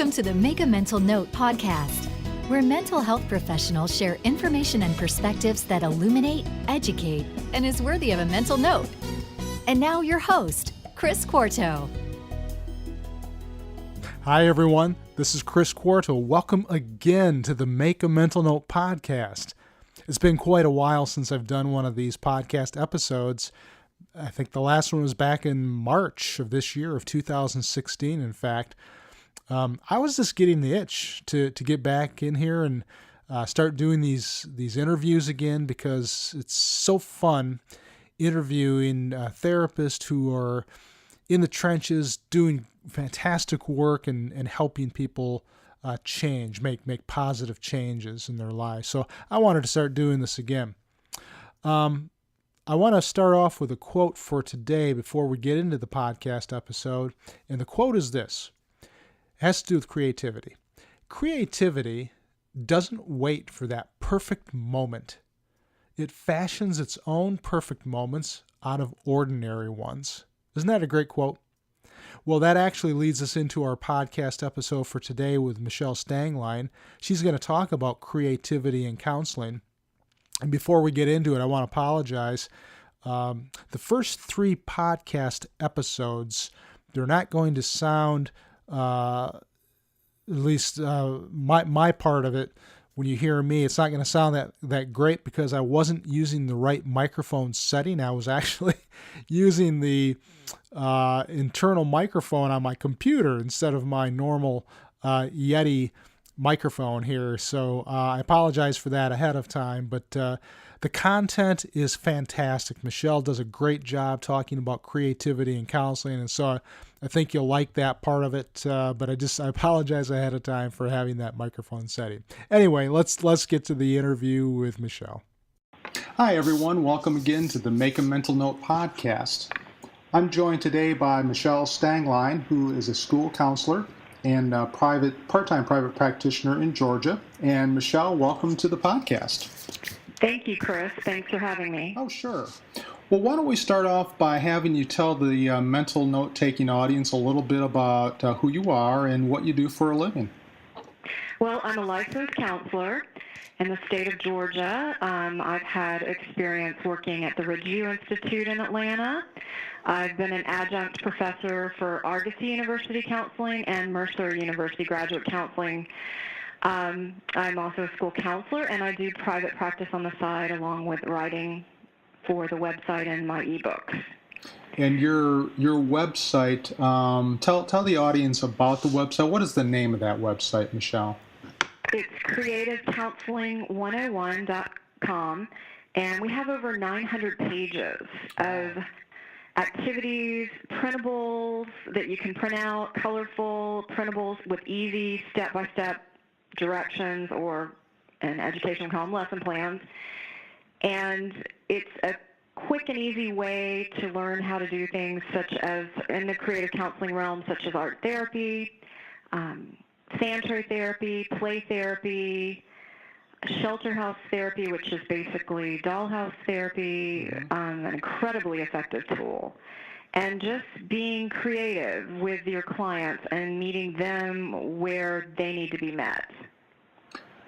Welcome to the Make a Mental Note podcast, where mental health professionals share information and perspectives that illuminate, educate, and is worthy of a mental note. And now your host, Chris Quarto. Hi, everyone. This is Chris Quarto. Welcome again to the Make a Mental Note podcast. It's been quite a while since I've done one of these podcast episodes. I think the last one was back in March of this year, of 2016, in fact. I was just getting the itch to get back in here and start doing these interviews again, because it's so fun interviewing therapists who are in the trenches doing fantastic work and helping people change, make positive changes in their lives. So I wanted to start doing this again. I want to start off with a quote for today before we get into the podcast episode. And the quote is this. It has to do with creativity. Creativity doesn't wait for that perfect moment. It fashions its own perfect moments out of ordinary ones. Isn't that a great quote? Well, that actually leads us into our podcast episode for today with Michelle Stangline. She's going to talk about creativity in counseling. And before we get into it, I want to apologize. The first 3 podcast episodes, they're not going to sound, at least my part of it, when you hear me, it's not going to sound that great because I wasn't using the right microphone setting. I was actually using the internal microphone on my computer instead of my normal Yeti microphone here. So I apologize for that ahead of time, but the content is fantastic. Michelle does a great job talking about creativity and counseling, and so I think you'll like that part of it, but I apologize ahead of time for having that microphone setting. Anyway, let's get to the interview with Michelle. Hi, everyone. Welcome again to the Make a Mental Note podcast. I'm joined today by Michelle Stangline, who is a school counselor and a part-time private practitioner in Georgia. And Michelle, welcome to the podcast. Thank you, Chris. Thanks for having me. Oh, sure. Well, why don't we start off by having you tell the mental note-taking audience a little bit about who you are and what you do for a living. Well, I'm a licensed counselor in the state of Georgia. I've had experience working at the Ridgeview Institute in Atlanta. I've been an adjunct professor for Argosy University Counseling and Mercer University Graduate Counseling. I'm also a school counselor, and I do private practice on the side along with writing for the website and my ebooks. And your website, tell the audience about the website. What is the name of that website, Michelle? It's creativecounseling101.com, and we have over 900 pages of activities, printables that you can print out, colorful printables with easy step-by-step directions, or in education call them lesson plans. And it's a quick and easy way to learn how to do things such as in the creative counseling realm, such as art therapy, sanitary therapy, play therapy, shelter house therapy, which is basically dollhouse therapy, an incredibly effective tool. And just being creative with your clients and meeting them where they need to be met.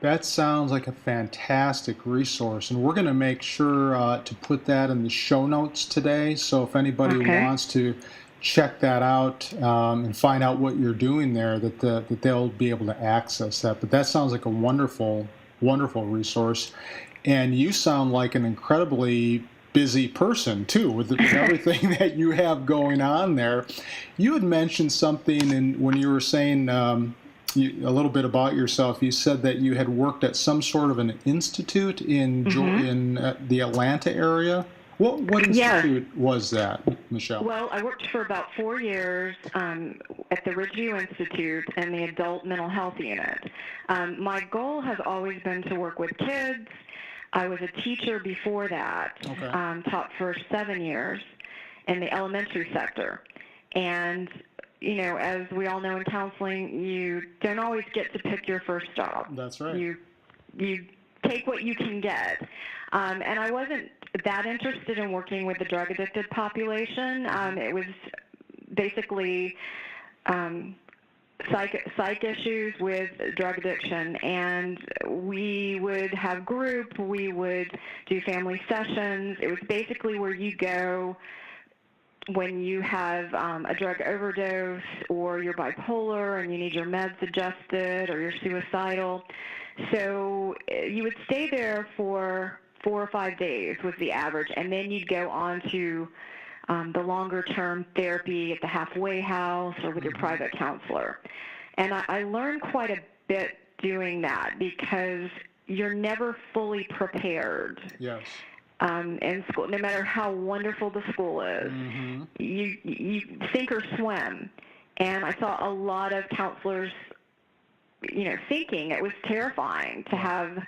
That sounds like a fantastic resource, and we're going to make sure to put that in the show notes today. So if anybody wants to check that out and find out what you're doing there, that they'll be able to access that. But that sounds like a wonderful, wonderful resource. And you sound like an incredibly busy person too, with everything that you have going on there. You had mentioned something when you were saying a little bit about yourself. You said that you had worked at some sort of an institute in the Atlanta area. What institute was that, Michelle? Well, I worked for about 4 years at the Ridgeview Institute and the Adult Mental Health Unit. My goal has always been to work with kids. I was a teacher before that, taught for 7 years in the elementary sector. And, you know, as we all know in counseling, you don't always get to pick your first job. That's right. You take what you can get. And I wasn't that interested in working with the drug-addicted population. It was basically psych issues with drug addiction, and we would have group, we would do family sessions. It was basically where you go when you have a drug overdose or you're bipolar and you need your meds adjusted or you're suicidal. So you would stay there for 4 or 5 days was the average, and then you'd go on to the longer-term therapy at the halfway house or with your private counselor. And I learned quite a bit doing that because you're never fully prepared. Yes. In school, no matter how wonderful the school is, you sink or swim. And I saw a lot of counselors, thinking it was terrifying to have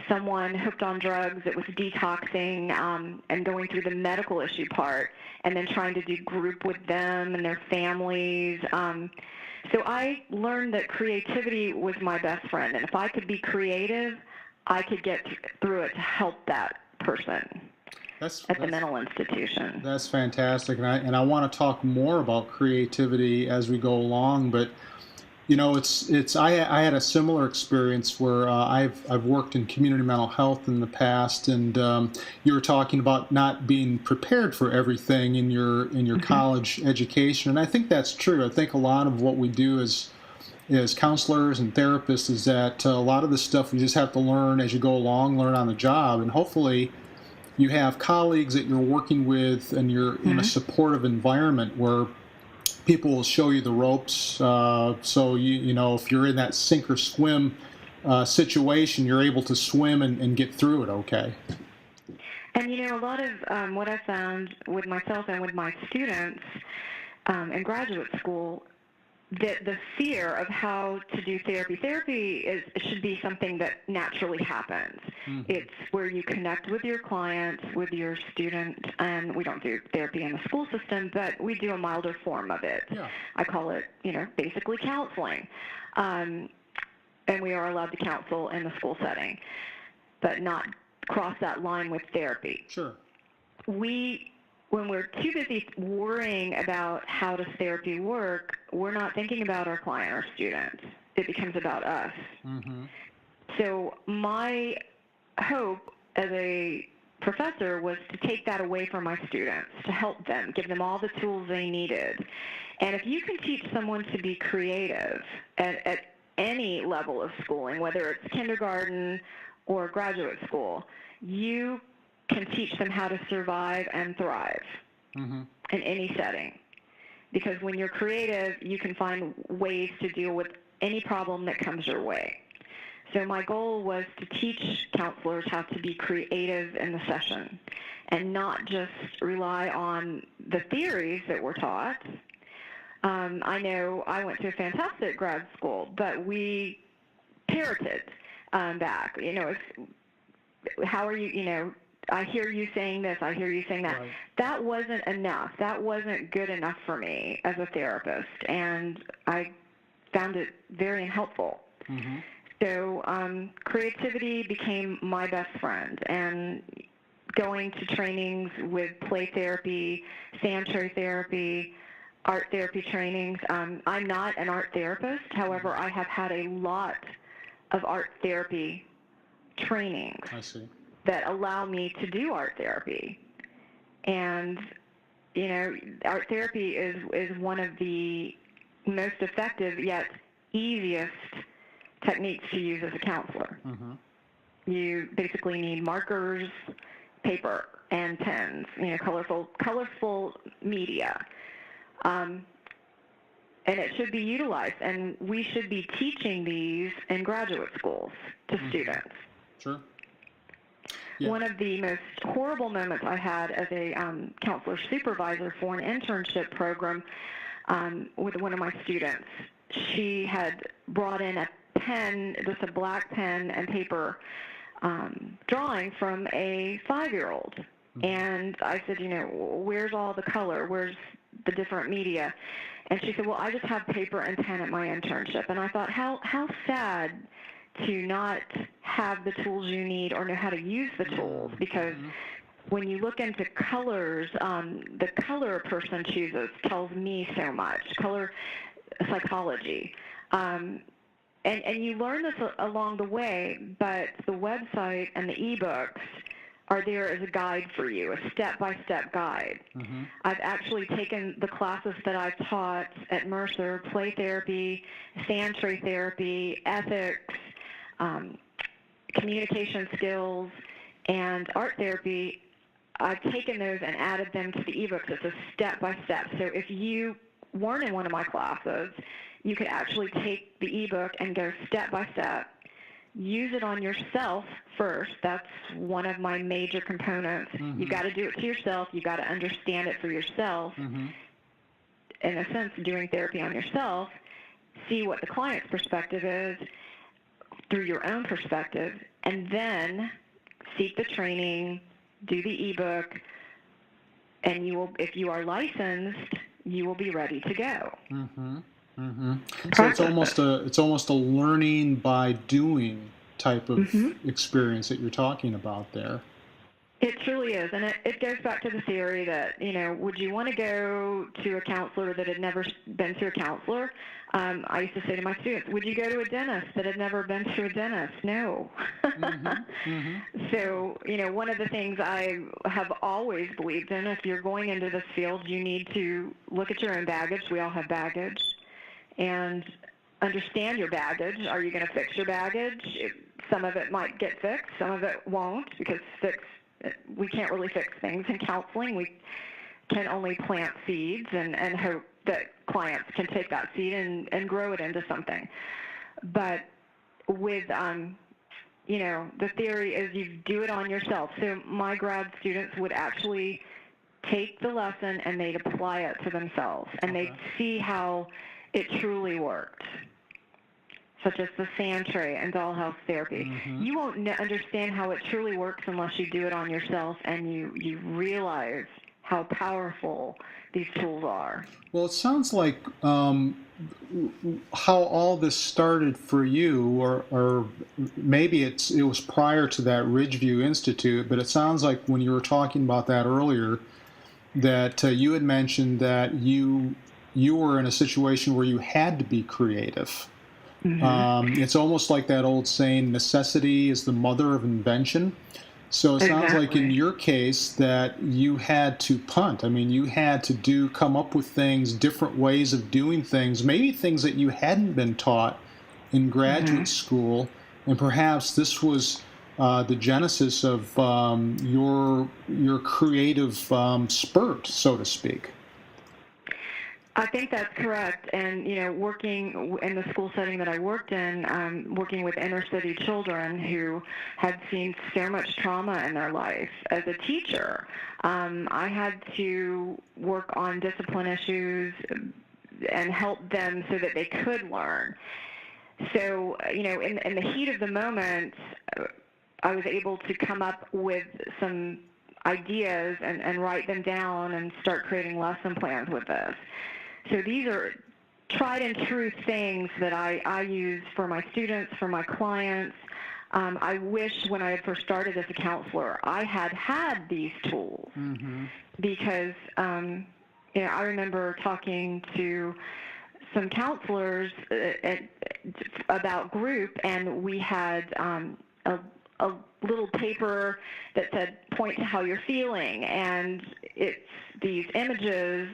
someone hooked on drugs that was detoxing and going through the medical issue part, and then trying to do group with them and their families. So I learned that creativity was my best friend, and if I could be creative, I could get through it to help that person at the mental institution. That's fantastic, and I want to talk more about creativity as we go along. But I had a similar experience where I've worked in community mental health in the past, and you were talking about not being prepared for everything in your college education, and I think that's true. I think a lot of what we do as counselors and therapists is that a lot of the stuff we just have to learn as you go along, learn on the job, and hopefully you have colleagues that you're working with and you're in a supportive environment where people will show you the ropes. So if you're in that sink or swim situation, you're able to swim and get through it okay. And a lot of what I found with myself and with my students in graduate school, the fear of how to do therapy should be something that naturally happens. It's where you connect with your clients, with your student, and we don't do therapy in the school system, but we do a milder form of it. Yeah. I call it, basically counseling. And we are allowed to counsel in the school setting, but not cross that line with therapy. Sure. When we're too busy worrying about how does therapy work, we're not thinking about our client or students. It becomes about us. So my hope as a professor was to take that away from my students, to help them, give them all the tools they needed. And if you can teach someone to be creative at any level of schooling, whether it's kindergarten or graduate school, you can teach them how to survive and thrive in any setting. Because when you're creative, you can find ways to deal with any problem that comes your way. So my goal was to teach counselors how to be creative in the session and not just rely on the theories that were taught. I know I went to a fantastic grad school, but we parroted back. How are you, I hear you saying this, I hear you saying that. Right. That wasn't enough. That wasn't good enough for me as a therapist, and I found it very unhelpful. So creativity became my best friend, and going to trainings with play therapy, sanitary therapy, art therapy trainings. I'm not an art therapist. However, I have had a lot of art therapy trainings. I see. That allow me to do art therapy. And, art therapy is one of the most effective yet easiest techniques to use as a counselor. You basically need markers, paper, and pens, colorful media. And it should be utilized, and we should be teaching these in graduate schools to students. Sure. Yeah. One of the most horrible moments I had as a counselor supervisor for an internship program with one of my students, she had brought in a pen, just a black pen and paper drawing from a 5-year-old. And I said, where's all the color? Where's the different media? And she said, well, I just have paper and pen at my internship. And I thought, how sad to not have the tools you need or know how to use the tools, because when you look into colors, the color a person chooses tells me so much. Color psychology. And you learn this along the way, but the website and the ebooks are there as a guide for you, a step-by-step guide. Mm-hmm. I've actually taken the classes that I've taught at Mercer, play therapy, sand tray therapy, ethics, communication skills, and art therapy. I've taken those and added them to the ebooks. It's a step-by-step. So if you weren't in one of my classes, you could actually take the ebook and go step-by-step. Use it on yourself first. That's one of my major components. Mm-hmm. You got to do it to yourself. You got to understand it for yourself. Mm-hmm. In a sense, doing therapy on yourself, see what the client's perspective is through your own perspective, and then seek the training, do the ebook, and you will, if you are licensed, you will be ready to go. Mm-hmm. Mm-hmm. So it's almost a learning by doing type of experience that you're talking about there. It truly is, and it goes back to the theory that, would you want to go to a counselor that had never been to a counselor? I used to say to my students, would you go to a dentist that had never been to a dentist? No. Mm-hmm. Mm-hmm. So, one of the things I have always believed in, if you're going into this field, you need to look at your own baggage. We all have baggage. And understand your baggage. Are you going to fix your baggage? Some of it might get fixed. Some of it won't, because we can't really fix things in counseling. We can only plant seeds and hope that clients can take that seed and grow it into something. But with, the theory is you do it on yourself. So my grad students would actually take the lesson and they'd apply it to themselves, and they'd see how it truly worked, such as the sand tray and dollhouse therapy. Mm-hmm. You won't understand how it truly works unless you do it on yourself and you realize how powerful these tools are. Well, it sounds like how all this started for you, or maybe it was prior to that Ridgeview Institute, but it sounds like when you were talking about that earlier, that you had mentioned that you were in a situation where you had to be creative. Mm-hmm. It's almost like that old saying, necessity is the mother of invention. So it sounds like in your case that you had to punt. I mean, you had to come up with things, different ways of doing things, maybe things that you hadn't been taught in graduate school. And perhaps this was the genesis of your creative spurt, so to speak. I think that's correct. And, working in the school setting that I worked in, working with inner city children who had seen so much trauma in their life, as a teacher, I had to work on discipline issues and help them so that they could learn. So, in the heat of the moment, I was able to come up with some ideas and write them down and start creating lesson plans with this. So these are tried and true things that I use for my students, for my clients. I wish when I had first started as a counselor, I had these tools, because I remember talking to some counselors about group, and we had a little paper that said, point to how you're feeling, and it's these images,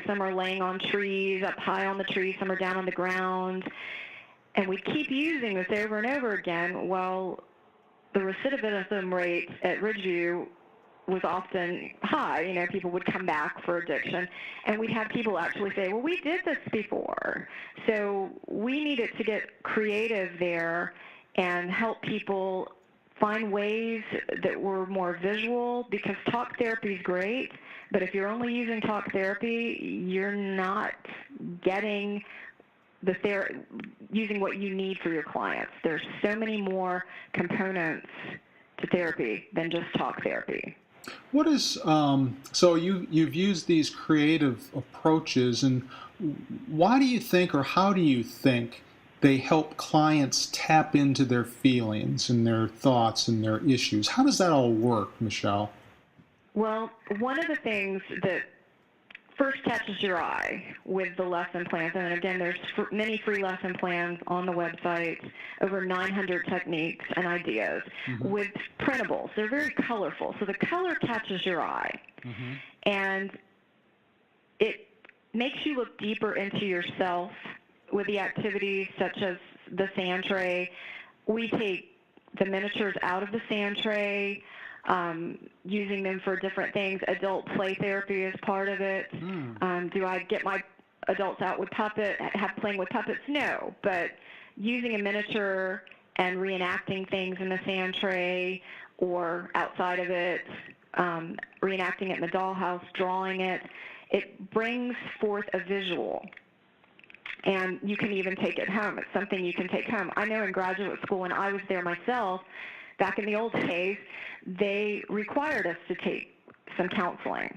some are laying on trees, up high on the trees, some are down on the ground, and we keep using this over and over again. Well, the recidivism rate at Ridgeview was often high. People would come back for addiction, and we'd have people actually say, well, we did this before. So we needed to get creative there and help people find ways that were more visual, because talk therapy is great, but if you're only using talk therapy, you're not getting using what you need for your clients. There's so many more components to therapy than just talk therapy. What is so you've used these creative approaches, and why do you think, or how do you think, they help clients tap into their feelings and their thoughts and their issues? How does that all work, Michelle? Well, one of the things that first catches your eye with the lesson plans. And again, there's many free lesson plans on the website, over 900 techniques and ideas with printables. They're very colorful, so the color catches your eye. And it makes you look deeper into yourself with the activities such as the sand tray. We take the miniatures out of the sand tray, using them for different things. Adult play therapy is part of it. Do I get my adults out with playing with puppets? No, but using a miniature and reenacting things in the sand tray or outside of it, reenacting it in the dollhouse, drawing it, it brings forth a visual. And you can even take it home. It's something you can take home. I know in graduate school, when I was there myself, back in the old days, they required us to take some counseling.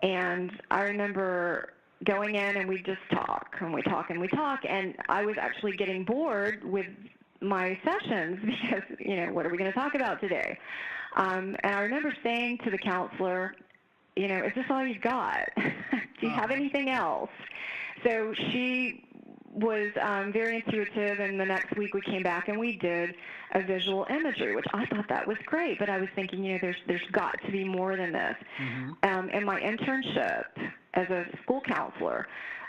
And I remember going in and we just talk, and we talk, and we talk, and I was actually getting bored with my sessions because, what are we going to talk about today? And I remember saying to the counselor, is this all you've got? Do you have anything else? So she was very intuitive, and the next week we came back and we did a visual imagery, which I thought that was great, but I was thinking, there's got to be more than this. In my internship as a school counselor,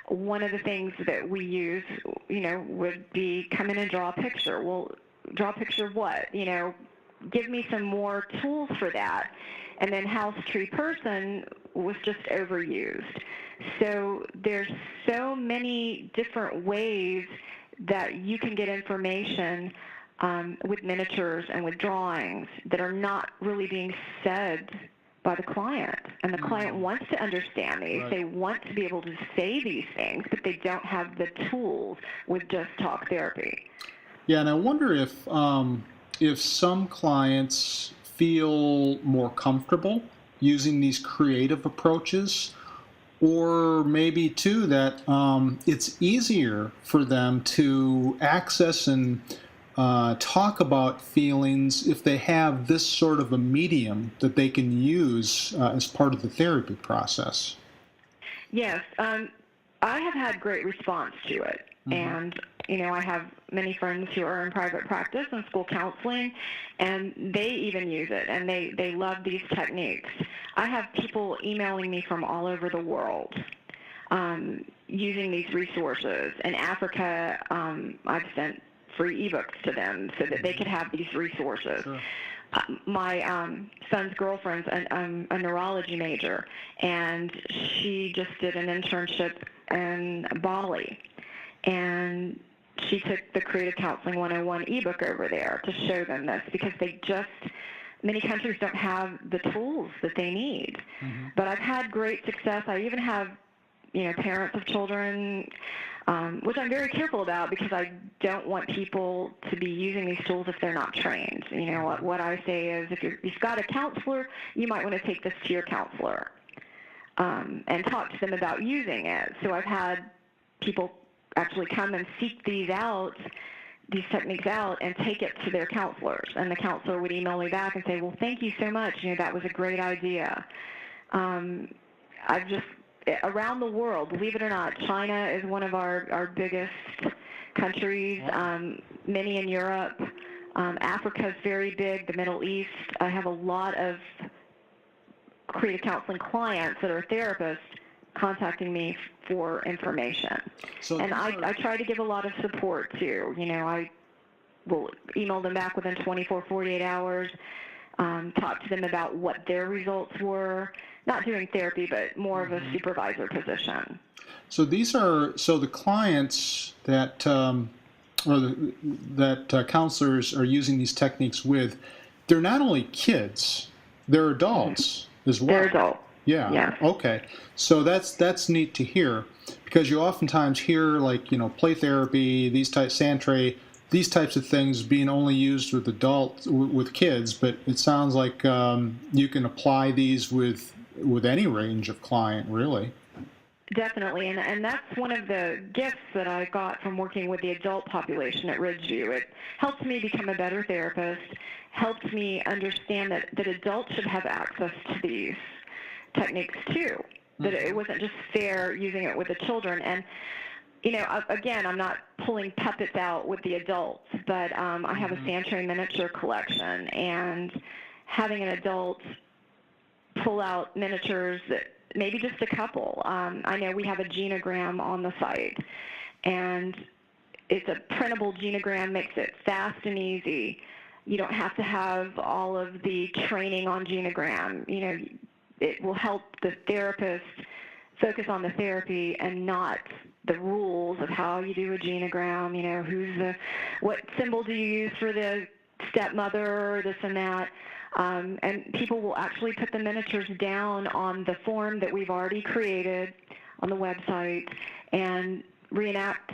one of the things that we use, would be come in and draw a picture. Well, draw a picture of what? Give me some more tools for that. And then house tree person was just overused. So there's so many different ways that you can get information with miniatures and with drawings that are not really being said by the client. And the client wants to understand these. Right. They want to be able to say these things, but they don't have the tools with just talk therapy. Yeah, and I wonder if some clients feel more comfortable using these creative approaches, or maybe too that it's easier for them to access and talk about feelings if they have this sort of a medium that they can use as part of the therapy process. Yes, I have had great response to it. And I have many friends who are in private practice and school counseling, and they even use it, and they love these techniques. I have people emailing me from all over the world using these resources. In Africa, I've sent free ebooks to them so that they could have these resources. Sure. My son's girlfriend's a neurology major, and she just did an internship in Bali. And she took the Creative Counseling 101 ebook over there to show them this, because many countries don't have the tools that they need. But I've had great success. I even have, parents of children, which I'm very careful about because I don't want people to be using these tools if they're not trained. What I say is if you've got a counselor, you might want to take this to your counselor and talk to them about using it. So I've had people actually come and seek these techniques out, and take it to their counselors. And the counselor would email me back and say, well, thank you so much. That was a great idea. Around the world, believe it or not, China is one of our biggest countries, many in Europe. Africa is very big, the Middle East. I have a lot of creative counseling clients that are therapists contacting me for information. And I try to give a lot of support too. I will email them back within 24, 48 hours, talk to them about what their results were, not doing therapy, but more of a supervisor position. So the clients that counselors are using these techniques with, they're not only kids, they're adults as well. They're adults. Yeah. Yes. Okay. So that's neat to hear, because you oftentimes hear play therapy, sand tray, these types of things being only used with kids, but it sounds like you can apply these with any range of client, really. Definitely, and that's one of the gifts that I got from working with the adult population at Ridgeview. It helped me become a better therapist, helped me understand that adults should have access to these techniques too. that it wasn't just fair using it with the children. And, again, I'm not pulling puppets out with the adults, but I have a Sandtray miniature collection, and having an adult pull out miniatures, that maybe just a couple. I know we have a genogram on the site, and it's a printable genogram, makes it fast and easy. You don't have to have all of the training on genogram. It will help the therapist focus on the therapy and not the rules of how you do a genogram, what symbol do you use for the stepmother, this and that. And people will actually put the miniatures down on the form that we've already created on the website and reenact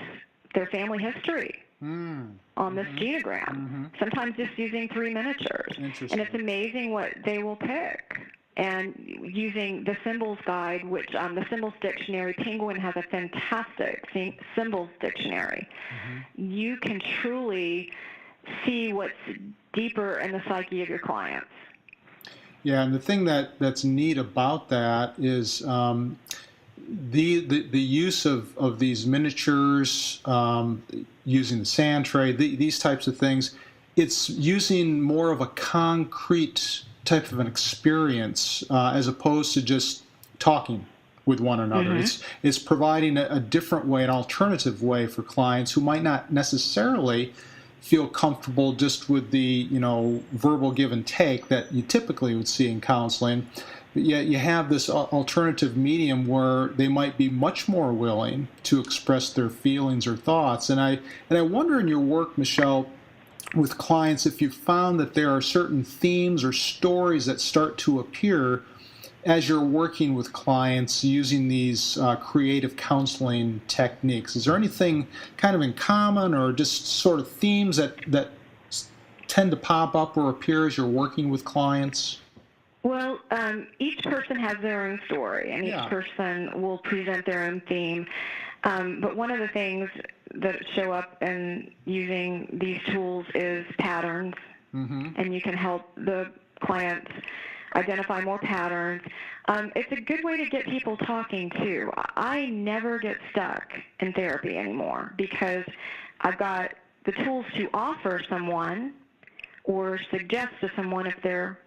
their family history on this genogram, sometimes just using 3 miniatures. And it's amazing what they will pick. And using the Symbols Guide, which the Symbols Dictionary, Penguin has a fantastic Symbols Dictionary. You can truly see what's deeper in the psyche of your clients. Yeah, and the thing that's neat about that is the use of these miniatures, using the sand tray, these types of things. It's using more of a concrete type of an experience as opposed to just talking with one another. It's providing a different way, an alternative way for clients who might not necessarily feel comfortable just with the verbal give and take that you typically would see in counseling. But yet you have this alternative medium where they might be much more willing to express their feelings or thoughts. And I wonder in your work, Michelle, with clients, if you found that there are certain themes or stories that start to appear as you're working with clients using these creative counseling techniques. Is there anything kind of in common or just sort of themes that tend to pop up or appear as you're working with clients? Well, each person has their own story, and each person will present their own theme. But one of the things that show up in using these tools is patterns, and you can help the clients identify more patterns. It's a good way to get people talking, too. I never get stuck in therapy anymore because I've got the tools to offer someone or suggest to someone if they're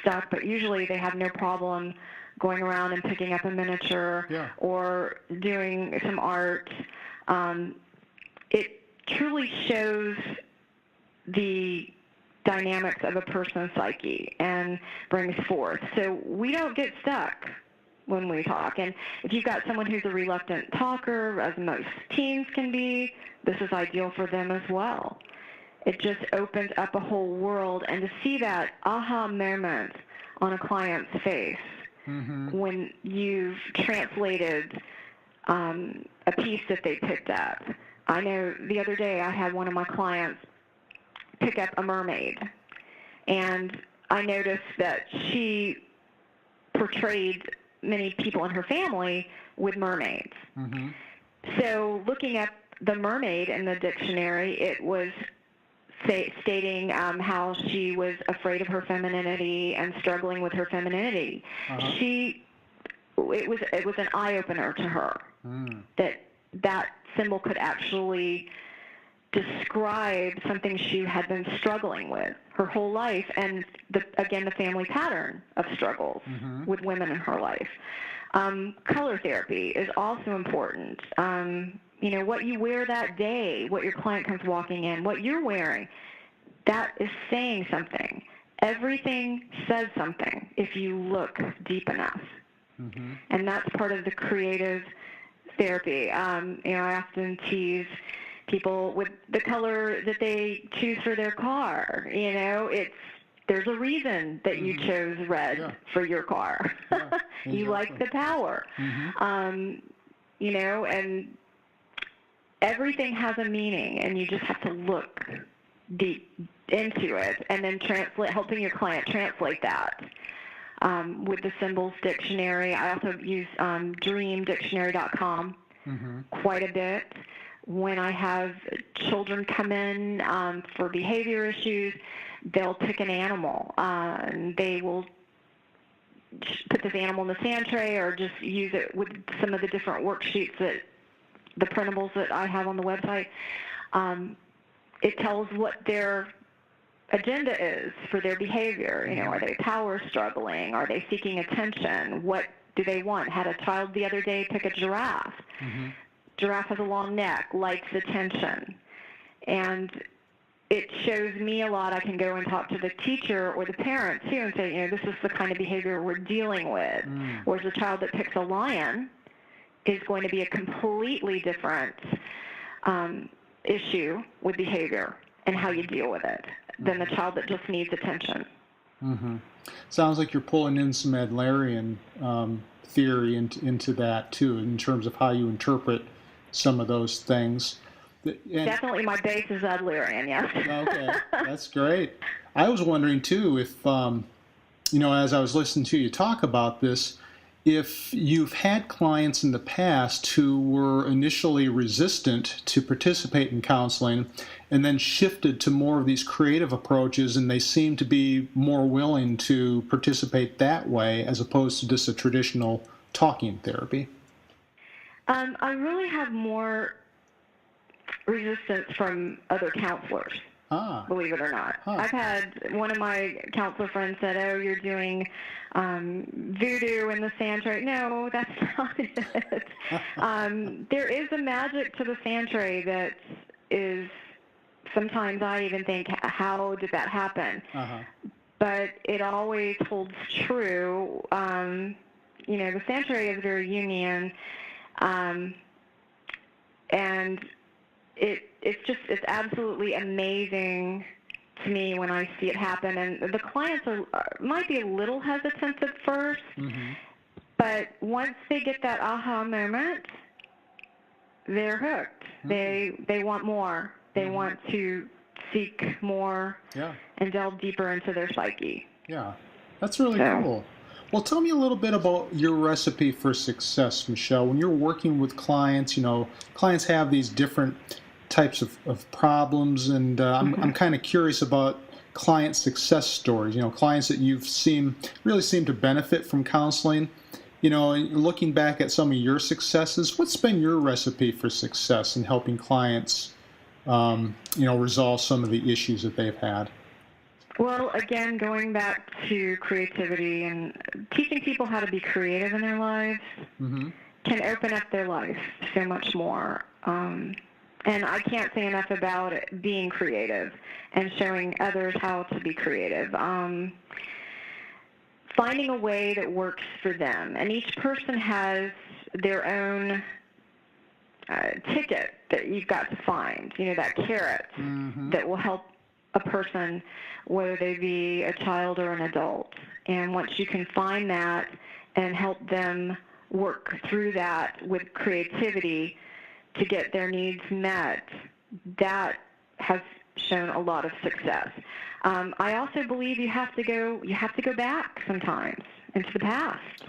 stuck, but usually they have no problem going around and picking up a miniature or doing some art. It truly shows the dynamics of a person's psyche and brings forth. So we don't get stuck when we talk. And if you've got someone who's a reluctant talker, as most teens can be, this is ideal for them as well. It just opens up a whole world, and to see that aha moment on a client's face when you've translated a piece that they picked up. I know the other day I had one of my clients pick up a mermaid, and I noticed that she portrayed many people in her family with mermaids. So looking at the mermaid in the dictionary, it was stating how she was afraid of her femininity and struggling with her femininity. It was an eye-opener to her that symbol could actually describe something she had been struggling with her whole life, and the family pattern of struggles with women in her life. Color therapy is also important. What you wear that day, what your client comes walking in, what you're wearing, that is saying something. Everything says something if you look deep enough. And that's part of the creative therapy. I often tease people with the color that they choose for their car. There's a reason that you chose red for your car. You like the power. And everything has a meaning, and you just have to look deep into it and then helping your client translate that. With the Symbols Dictionary, I also use dreamdictionary.com quite a bit. When I have children come in for behavior issues, they'll pick an animal, and they will put this animal in the sand tray, or just use it with some of the different worksheets that the printables that I have on the website. It tells what their agenda is for their behavior. You know, are they power struggling? Are they seeking attention? What do they want? Had a child the other day pick a giraffe. Mm-hmm. Giraffe has a long neck, likes attention. And it shows me a lot. I can go and talk to the teacher or the parent, too, and say, you know, this is the kind of behavior we're dealing with. Whereas a child that picks a lion is going to be a completely different issue with behavior and how you deal with it than the child that just needs attention. Mm-hmm. Sounds like you're pulling in some Adlerian theory into that, too, in terms of how you interpret some of those things. Definitely my base is Adlerian, yes. Okay, that's great. I was wondering, too, if, you know, as I was listening to you talk about this, if you've had clients in the past who were initially resistant to participate in counseling and then shifted to more of these creative approaches, and they seem to be more willing to participate that way as opposed to just a traditional talking therapy. I really have more resistance from other counselors. Believe it or not. I've had one of my counselor friends said, oh, you're doing voodoo in the sand tray. No, that's not it. There is a magic to the sand tray that is, sometimes I even think, how did that happen? But it always holds true. You know, the sand tray is very Jungian, and it's absolutely amazing to me when I see it happen. And the clients might be a little hesitant at first, but once they get that aha moment, they're hooked. They want more. They want to seek more and delve deeper into their psyche. Yeah, that's really cool. Well, tell me a little bit about your recipe for success, Michelle. When you're working with clients, you know, clients have these different types of problems, and I'm kind of curious about client success stories. You know, clients that you've really seem to benefit from counseling. You know, and looking back at some of your successes, what's been your recipe for success in helping clients, you know, resolve some of the issues that they've had? Well, again, going back to creativity and teaching people how to be creative in their lives can open up their life so much more. And I can't say enough about it, being creative and showing others how to be creative. Finding a way that works for them. And each person has their own ticket that you've got to find, you know, that carrot that will help a person, whether they be a child or an adult. And once you can find that and help them work through that with creativity to get their needs met, that has shown a lot of success. I also believe you have to go back sometimes into the past.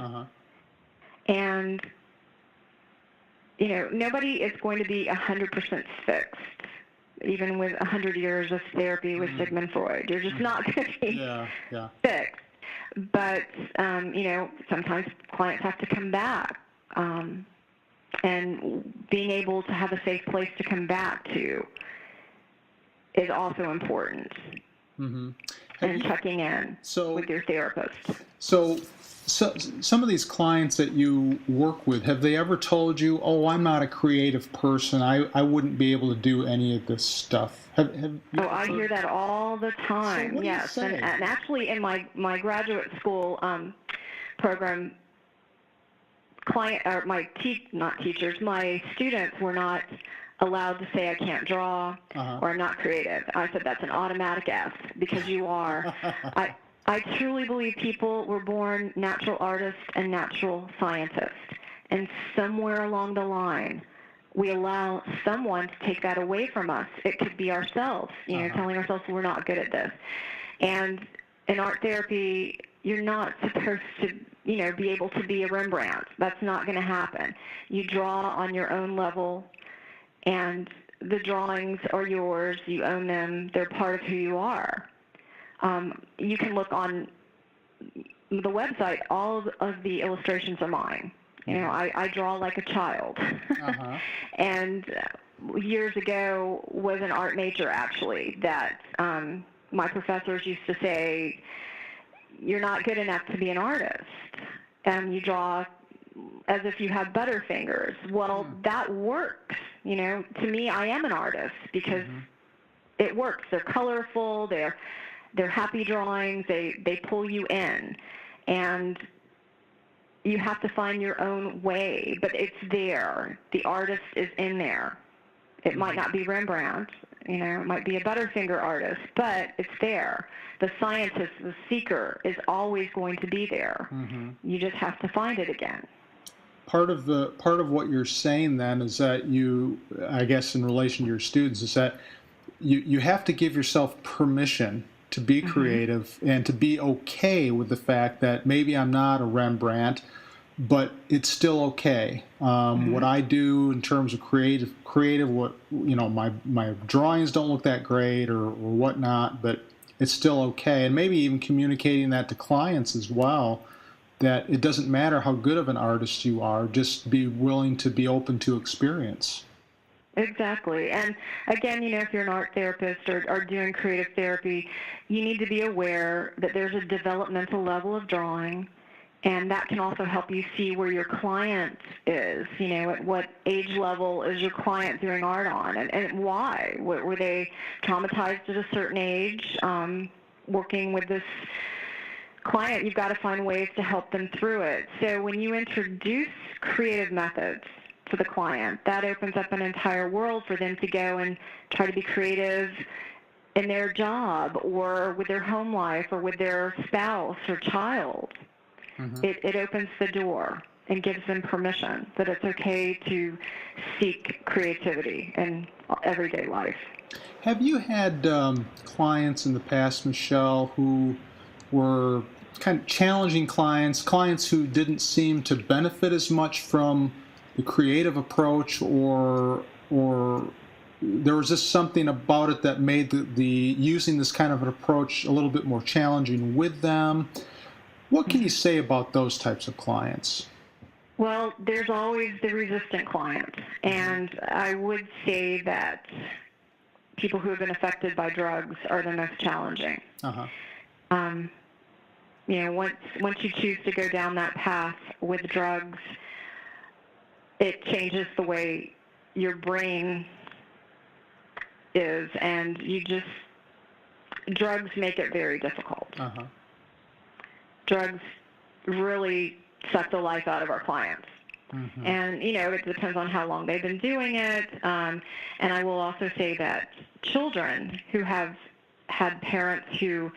And you know, nobody is going to be 100% fixed, even with 100 years of therapy with Sigmund Freud. You're just not going to be fixed. But you know, sometimes clients have to come back. And being able to have a safe place to come back to is also important. And checking in with your therapist. So some of these clients that you work with, have they ever told you, oh, I'm not a creative person, I wouldn't be able to do any of this stuff? I hear that all the time. So yes. And actually in my graduate school program, my students were not allowed to say I can't draw or I'm not creative. I said that's an automatic F, because you are. I truly believe people were born natural artists and natural scientists, and somewhere along the line we allow someone to take that away from us. It could be ourselves, you know, telling ourselves we're not good at this. And in art therapy, you're not supposed to, you know, be able to be a Rembrandt. That's not going to happen. You draw on your own level, and the drawings are yours. You own them. They're part of who you are. You can look on the website, all of the illustrations are mine. You know, I draw like a child. And years ago was an art major, actually, that my professors used to say, you're not good enough to be an artist. You draw as if you have butterfingers. Well, that works. You know, to me, I am an artist because it works. They're colorful. They're happy drawings. They pull you in. And you have to find your own way, but it's there. The artist is in there. It might not be Rembrandt, you know, it might be a Butterfinger artist, but it's there. The scientist, the seeker is always going to be there. You just have to find it again. Part of what you're saying then is that you, I guess in relation to your students, is that you have to give yourself permission to be creative and to be okay with the fact that maybe I'm not a Rembrandt, but it's still okay. What I do in terms of creative, what, you know, my drawings don't look that great or whatnot, but it's still okay. And maybe even communicating that to clients as well, that it doesn't matter how good of an artist you are, just be willing to be open to experience. Exactly. And again, you know, if you're an art therapist or doing creative therapy, you need to be aware that there's a developmental level of drawing, and that can also help you see where your client is. You know, at what age level is your client doing art on, and why? Were they traumatized at a certain age? Working with this client, you've got to find ways to help them through it. So when you introduce creative methods to the client, that opens up an entire world for them to go and try to be creative in their job or with their home life or with their spouse or child. It opens the door and gives them permission that it's okay to seek creativity in everyday life. Have you had clients in the past, Michelle, who were kind of challenging clients who didn't seem to benefit as much from the creative approach, or there was just something about it that made the using this kind of an approach a little bit more challenging with them? What can you say about those types of clients? Well, there's always the resistant client, and I would say that people who have been affected by drugs are the most challenging. You know, once you choose to go down that path with drugs, it changes the way your brain is, and drugs make it very difficult. Drugs really suck the life out of our clients. And, you know, it depends on how long they've been doing it. And I will also say that children who have had parents who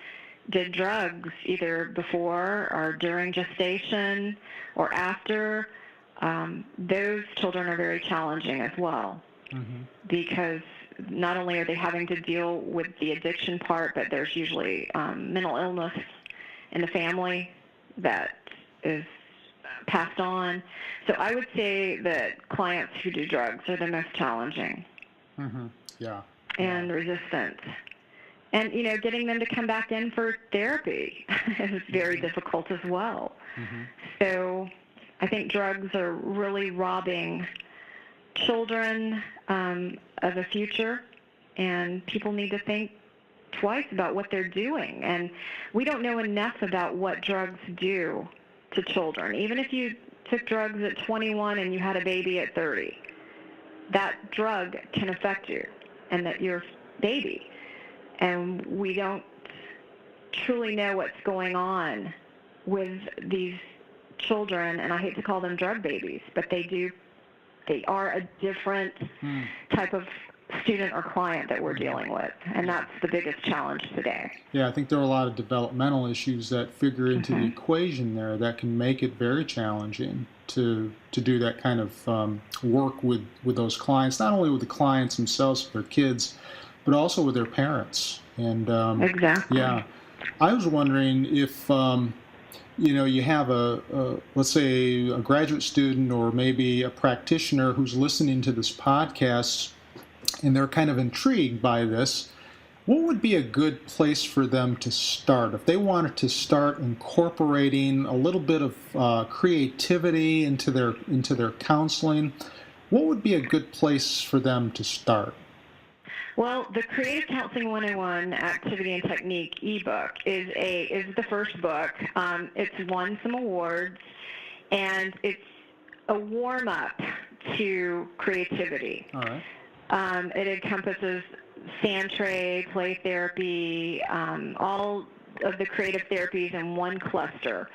did drugs either before or during gestation or after, those children are very challenging as well, because not only are they having to deal with the addiction part, but there's usually mental illness in the family that is passed on. So I would say that clients who do drugs are the most challenging. And resistant. And, you know, getting them to come back in for therapy is very difficult as well. So I think drugs are really robbing children of a future, and people need to think twice about what they're doing. And we don't know enough about what drugs do to children. Even if you took drugs at 21 and you had a baby at 30, that drug can affect you and that your baby. And we don't truly know what's going on with these children, and I hate to call them drug babies, but they are a different type of student or client that we're dealing with, and that's the biggest challenge today. Yeah, I think there are a lot of developmental issues that figure into the equation there that can make it very challenging to do that kind of work with those clients, not only with the clients themselves, their kids, but also with their parents. And exactly. Yeah, I was wondering if you know, you have let's say a graduate student or maybe a practitioner who's listening to this podcast, and they're kind of intrigued by this. What would be a good place for them to start if they wanted to start incorporating a little bit of creativity into their counseling? What would be a good place for them to start? Well, the Creative Counseling 101 Activity and Technique ebook is the first book. It's won some awards, and it's a warm-up to creativity. All right. It encompasses sand tray, play therapy, all of the creative therapies in one cluster.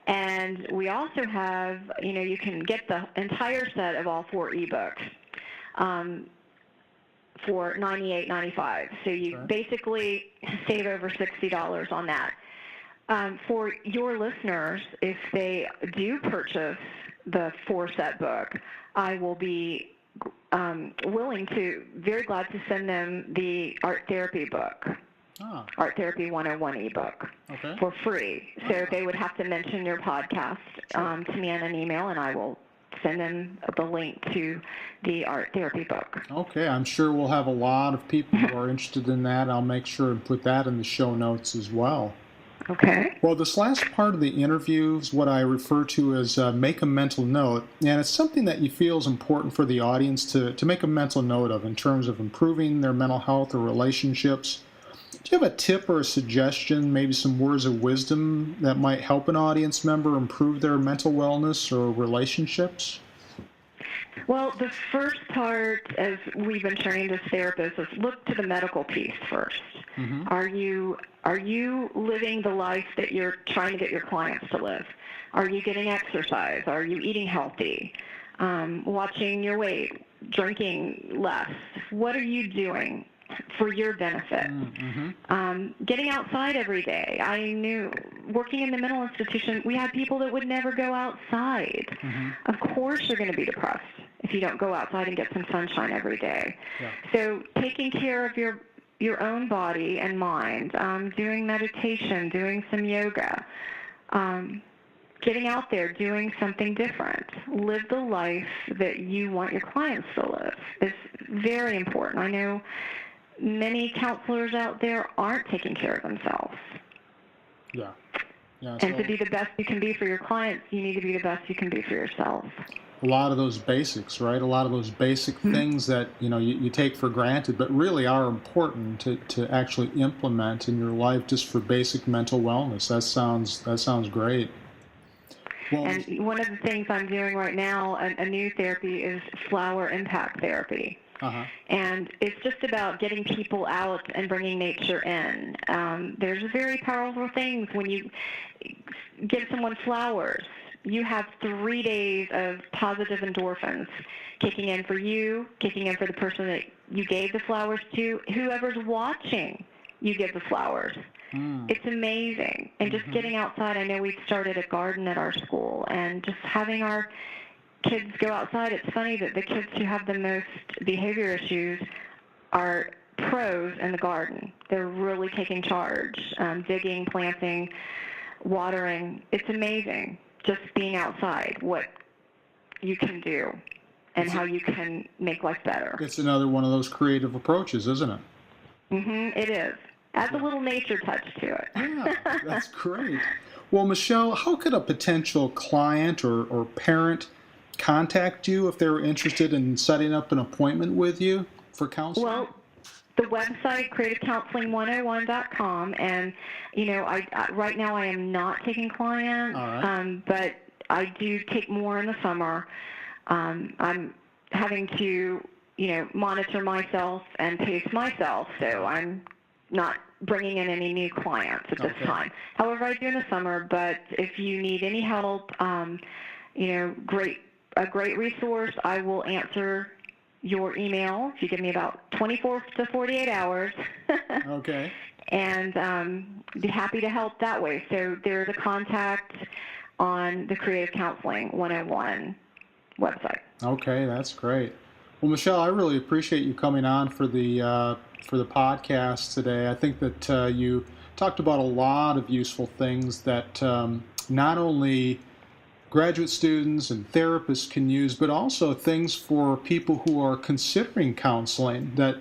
And we also have, you can get the entire set of all 4 ebooks for $98.95. So you basically save over $60 on that. For your listeners, if they do purchase the 4-set book, I will be very glad to send them the Art Therapy book, Art Therapy 101 ebook, for free. So they would have to mention your podcast to me in an email, and I will send them the link to the Art Therapy book. Okay, I'm sure we'll have a lot of people who are interested in that. I'll make sure and put that in the show notes as well. Okay. Well, this last part of the interview is what I refer to as make a mental note, and it's something that you feel is important for the audience to make a mental note of in terms of improving their mental health or relationships. Do you have a tip or a suggestion, maybe some words of wisdom that might help an audience member improve their mental wellness or relationships? Well, the first part, as we've been trained as therapists, is look to the medical piece first. Mm-hmm. Are you living the life that you're trying to get your clients to live? Are you getting exercise? Are you eating healthy? Watching your weight? Drinking less? What are you doing for your benefit? Mm-hmm. Getting outside every day. I knew, working in the mental institution, we had people that would never go outside. Mm-hmm. Of course you're going to be depressed if you don't go outside and get some sunshine every day. Yeah. So taking care of your own body and mind, doing meditation, doing some yoga, getting out there, doing something different. Live the life that you want your clients to live is very important. I know many counselors out there aren't taking care of themselves. Yeah. And to be the best you can be for your clients, you need to be the best you can be for yourself. A lot of those basics, right? A lot of those basic things that you take for granted, but really are important to actually implement in your life just for basic mental wellness. That sounds great. Well, and one of the things I'm doing right now, a new therapy, is flower impact therapy. Uh-huh. And it's just about getting people out and bringing nature in. There's very powerful things when you give someone flowers. You have 3 days of positive endorphins kicking in for you, kicking in for the person that you gave the flowers to, whoever's watching you give the flowers. It's amazing. And just getting outside, I know we've started a garden at our school, and just having our kids go outside. It's funny that the kids who have the most behavior issues are pros in the garden. They're really taking charge, digging, planting, watering. It's amazing just being outside, what you can do and how you can make life better. It's another one of those creative approaches, isn't it? It is. Adds a little nature touch to it. Yeah, that's great. Well, Michelle, how could a potential client or parent contact you if they're interested in setting up an appointment with you for counseling? Well, the website, creativecounseling101.com, and, right now I am not taking clients, but I do take more in the summer. I'm having to, monitor myself and pace myself, so I'm not bringing in any new clients at this time. However, I do in the summer, but if you need any help, a great resource, I will answer your email if you give me about 24 to 48 hours. Okay. And be happy to help that way. So there's a contact on the Creative Counseling 101 website. Okay, that's great. Well, Michelle, I really appreciate you coming on for the podcast today. I think that you talked about a lot of useful things that not only graduate students and therapists can use, but also things for people who are considering counseling that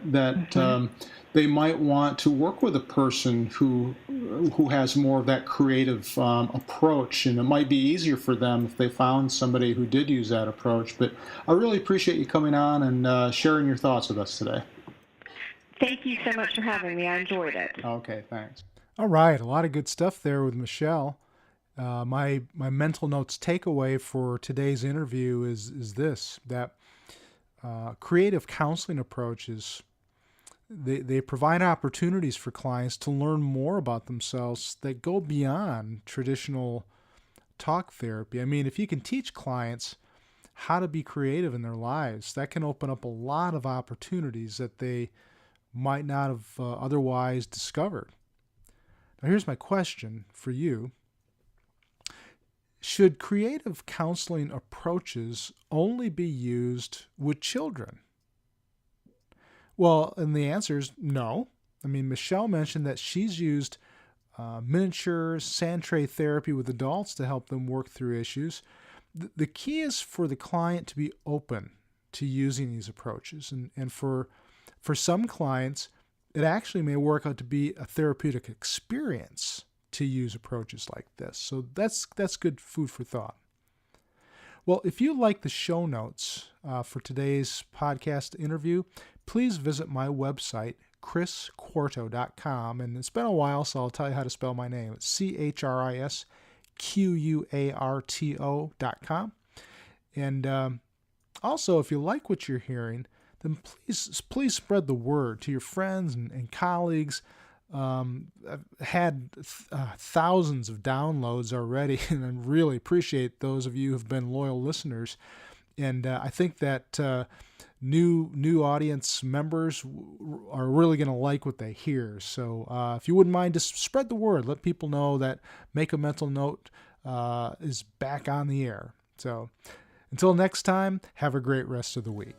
they might want to work with a person who has more of that creative approach, and it might be easier for them if they found somebody who did use that approach. But I really appreciate you coming on and sharing your thoughts with us today. Thank you so much for having me. I enjoyed it. Okay, thanks. All right, a lot of good stuff there with Michelle. My mental notes takeaway for today's interview is this, that creative counseling approaches, they provide opportunities for clients to learn more about themselves that go beyond traditional talk therapy. I mean, if you can teach clients how to be creative in their lives, that can open up a lot of opportunities that they might not have otherwise discovered. Now, here's my question for you. Should creative counseling approaches only be used with children? Well, and the answer is no. I mean, Michelle mentioned that she's used miniature sand tray therapy with adults to help them work through issues. The key is for the client to be open to using these approaches. And for some clients, it actually may work out to be a therapeutic experience to use approaches like this. So that's good food for thought. Well, if you like the show notes for today's podcast interview, please visit my website, chrisquarto.com. And it's been a while, so I'll tell you how to spell my name. It's CHRISQUARTO.com. And also, if you like what you're hearing, then please spread the word to your friends and colleagues. I've had thousands of downloads already, and I really appreciate those of you who have been loyal listeners. And I think that new audience members are really going to like what they hear. So if you wouldn't mind, just spread the word. Let people know that Make a Mental Note is back on the air. So until next time, have a great rest of the week.